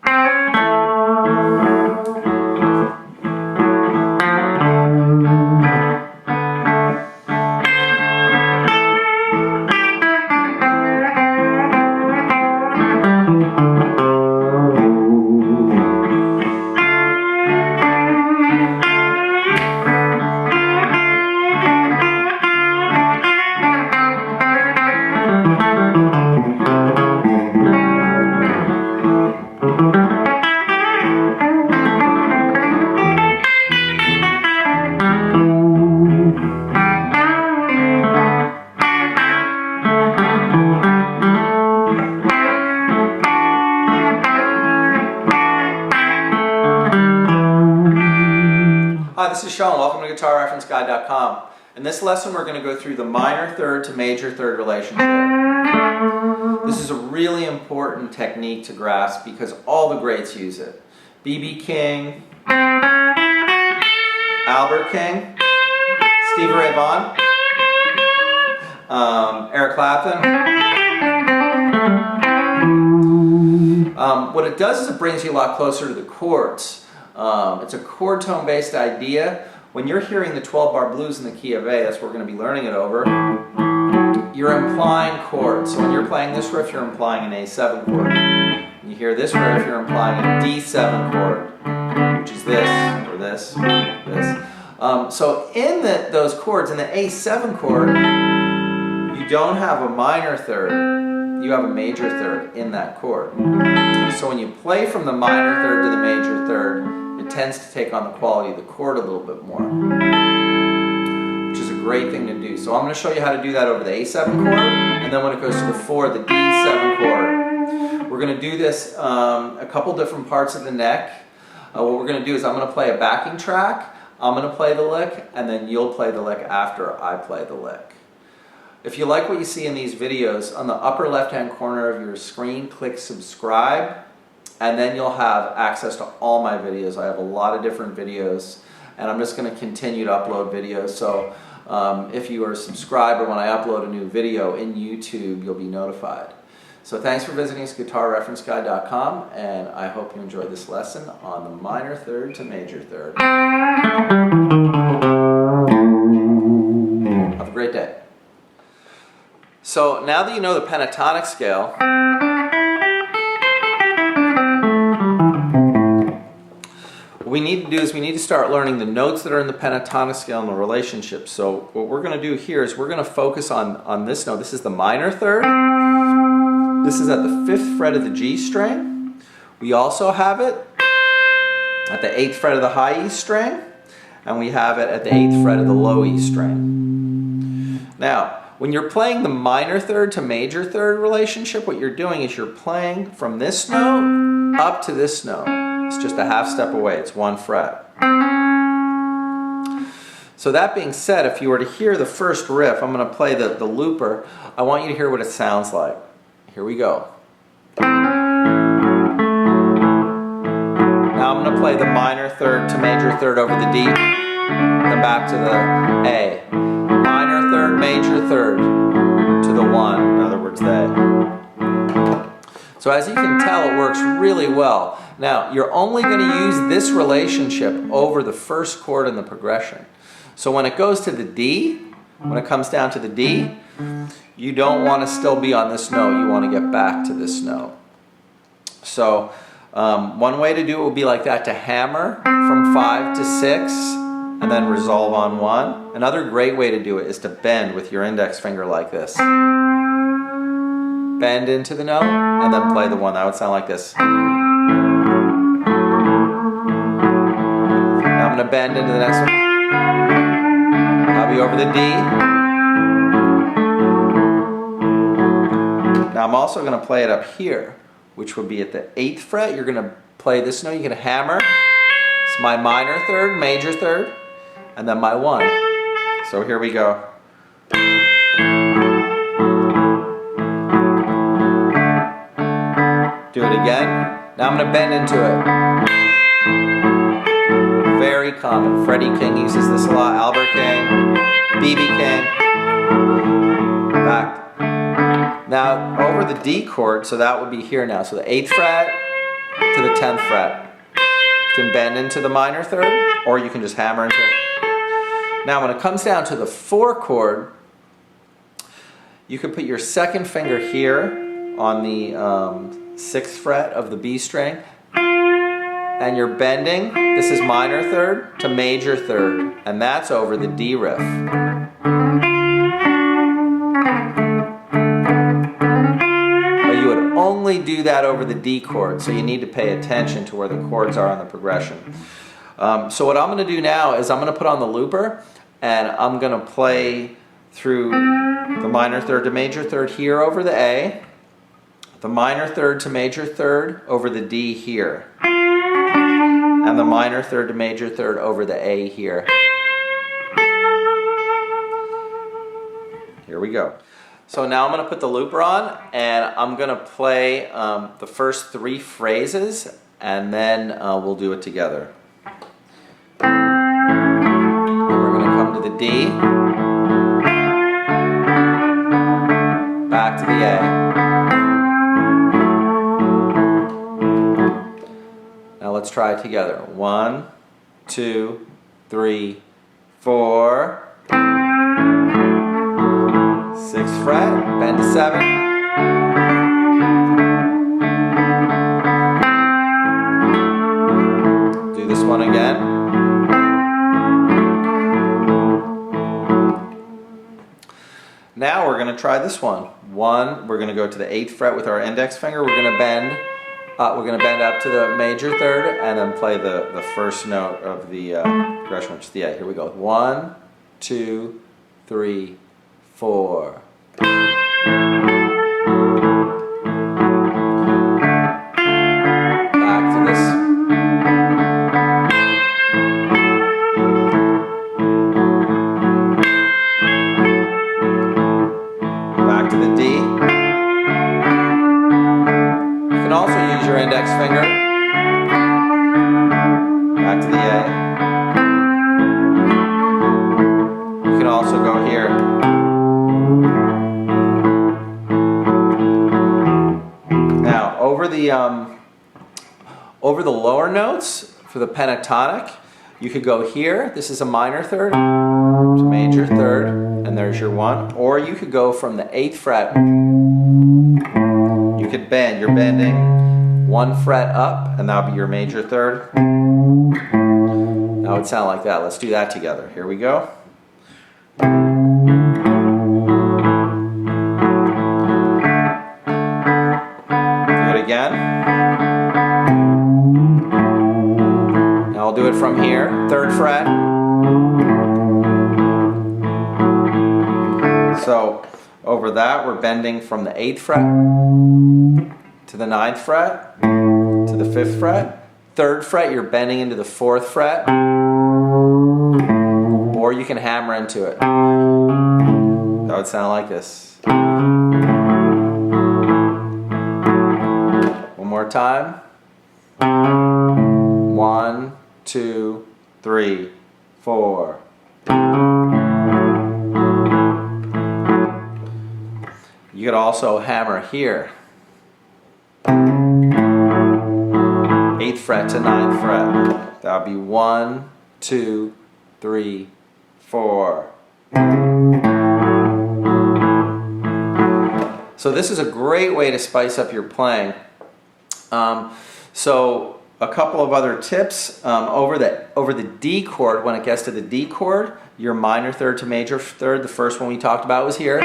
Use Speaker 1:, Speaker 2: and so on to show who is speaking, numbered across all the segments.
Speaker 1: Hi, this is Sean. Welcome to GuitarReferenceGuide.com. In this lesson we're going to go through the minor third to major third relationship. This is a really important technique to grasp because all the greats use it. B.B. King, Albert King, Stevie Ray Vaughan, Eric Clapton. What it does is it brings you a lot closer to the chords. It's a chord tone based idea. When you're hearing the 12-bar blues in the key of A, that's what we're going to be learning it over, you're implying chords. So when you're playing this riff, you're implying an A7 chord. When you hear this riff, you're implying a D7 chord, which is this, or this, this. So in those chords, in the A7 chord, you don't have a minor third, you have a major third in that chord. So when you play from the minor third to the major third, it tends to take on the quality of the chord a little bit more, which is a great thing to do. So I'm going to show you how to do that over the A7 chord, and then when it goes to the 4, the D7 chord. We're going to do this a couple different parts of the neck. What we're going to do is I'm going to play a backing track, I'm going to play the lick, and then you'll play the lick after I play the lick. If you like what you see in these videos, on the upper left-hand corner of your screen, click subscribe, and then you'll have access to all my videos. I have a lot of different videos, and I'm just going to continue to upload videos. So if you are a subscriber, when I upload a new video in YouTube, you'll be notified. So thanks for visiting us, GuitarReferenceGuide.com, and I hope you enjoyed this lesson on the minor third to major third. Have a great day. So now that you know the pentatonic scale, what we need to do is we need to start learning the notes that are in the pentatonic scale and the relationships. So what we're going to do here is we're going to focus on this note. This is the minor third. This is at the 5th fret of the G string. We also have it at the 8th fret of the high E string, and we have it at the 8th fret of the low E string. Now, when you're playing the minor third to major third relationship, what you're doing is you're playing from this note up to this note. It's just a half step away. It's 1 fret. So that being said, if you were to hear the first riff, I'm going to play the looper. I want you to hear what it sounds like. Here we go. Now I'm going to play the minor third to major third over the D, then back to the A. Minor third, major third to the 1, in other words, the A. So as you can tell, it works really well. Now, you're only going to use this relationship over the first chord in the progression. So when it goes to the D, when it comes down to the D, you don't want to still be on this note, you want to get back to this note. So one way to do it would be like that, to hammer from 5 to 6, and then resolve on 1. Another great way to do it is to bend with your index finger like this. Bend into the note, and then play the 1. That would sound like this. Now I'm going to bend into the next one. I'll be over the D. Now I'm also going to play it up here, which would be at the 8th fret. You're going to play this note, you're going to hammer. It's my minor third, major third, and then my 1. So here we go. Do it again. Now I'm going to bend into it. Very common. Freddie King uses this a lot. Albert King, B.B. King. Back. Now over the D chord, so that would be here now. So the 8th fret, to the 10th fret. You can bend into the minor third, or you can just hammer into it. Now when it comes down to the 4 chord, you can put your second finger here on the 6th fret of the B string, and you're bending, this is minor third to major third, and that's over the D riff. But you would only do that over the D chord, so you need to pay attention to where the chords are on the progression. So what I'm going to do now is I'm going to put on the looper, and I'm going to play through the minor third to major third here over the A, the minor third to major third over the D here, and the minor third to major third over the A here. Here we go. So now I'm going to put the looper on, and I'm going to play the first 3 phrases, and then we'll do it together. And we're going to come to the D, back to the A. Now let's try it together. 1, 2, 3, 4. 6th fret, bend to 7. Do this one again. Now we're going to try this one. We're going to go to the 8th fret with our index finger. We're going to bend up to the major third, and then play the first note of the progression, which is the A. Here we go. 1, 2, 3, 4. Back to this. Back to the D. You can also use your index finger. Back to the A. You can also go here. Now, over the lower notes for the pentatonic, you could go here. This is a minor third to major third, and there's your 1. Or you could go from the 8th fret. You could bend. You're bending 1 fret up, and that'll be your major third. That would sound like that. Let's do that together. Here we go. Again. Now I'll do it from here, 3rd fret. So over that, we're bending from the 8th fret to the 9th fret to the 5th fret. 3rd fret, you're bending into the 4th fret, or you can hammer into it. That would sound like this. More time. 1, 2, 3, 4. You could also hammer here. 8th fret to 9th fret. That would be 1, 2, 3, 4. So this is a great way to spice up your playing. So a couple of other tips. Over the D chord, when it gets to the D chord, your minor third to major third, the first one we talked about was here.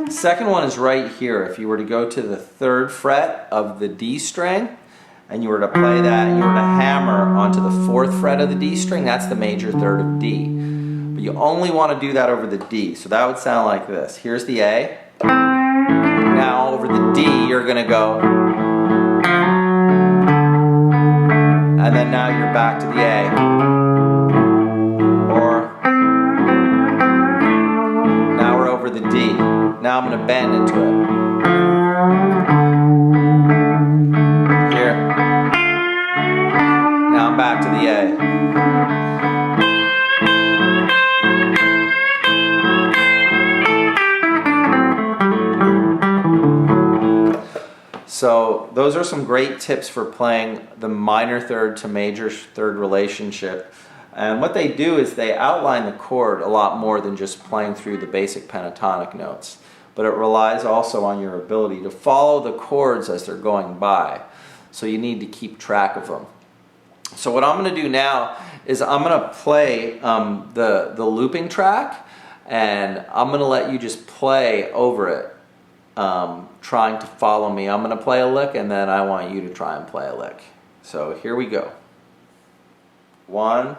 Speaker 1: The second one is right here. If you were to go to the 3rd fret of the D string, and you were to play that, and you were to hammer onto the 4th fret of the D string, that's the major third of D. But you only want to do that over the D, so that would sound like this. Here's the A. Now over the D, you're going to go, and then now you're back to the A. Or now we're over the D. Now I'm going to bend into it. Here. Now I'm back to the A. So those are some great tips for playing the minor third to major third relationship. And what they do is they outline the chord a lot more than just playing through the basic pentatonic notes. But it relies also on your ability to follow the chords as they're going by. So you need to keep track of them. So what I'm going to do now is I'm going to play the looping track, and I'm going to let you just play over it, trying to follow me. I'm going to play a lick, and then I want you to try and play a lick. So here we go. 1,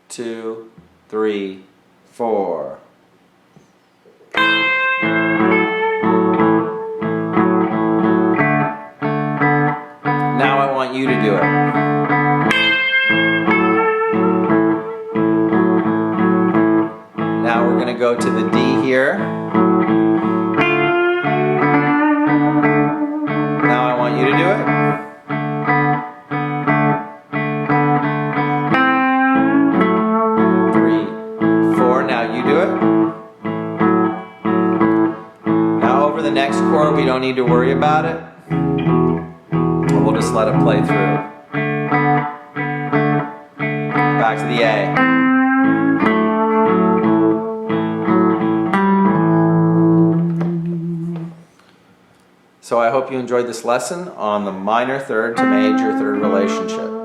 Speaker 1: 2, 3, 4. Now I want you to do it. Now we're going to go to the D here. Now I want you to do it. Now you do it. Now over the next chord, we don't need to worry about it. We'll just let it play through. Back to the A. So I hope you enjoyed this lesson on the minor third to major third relationship.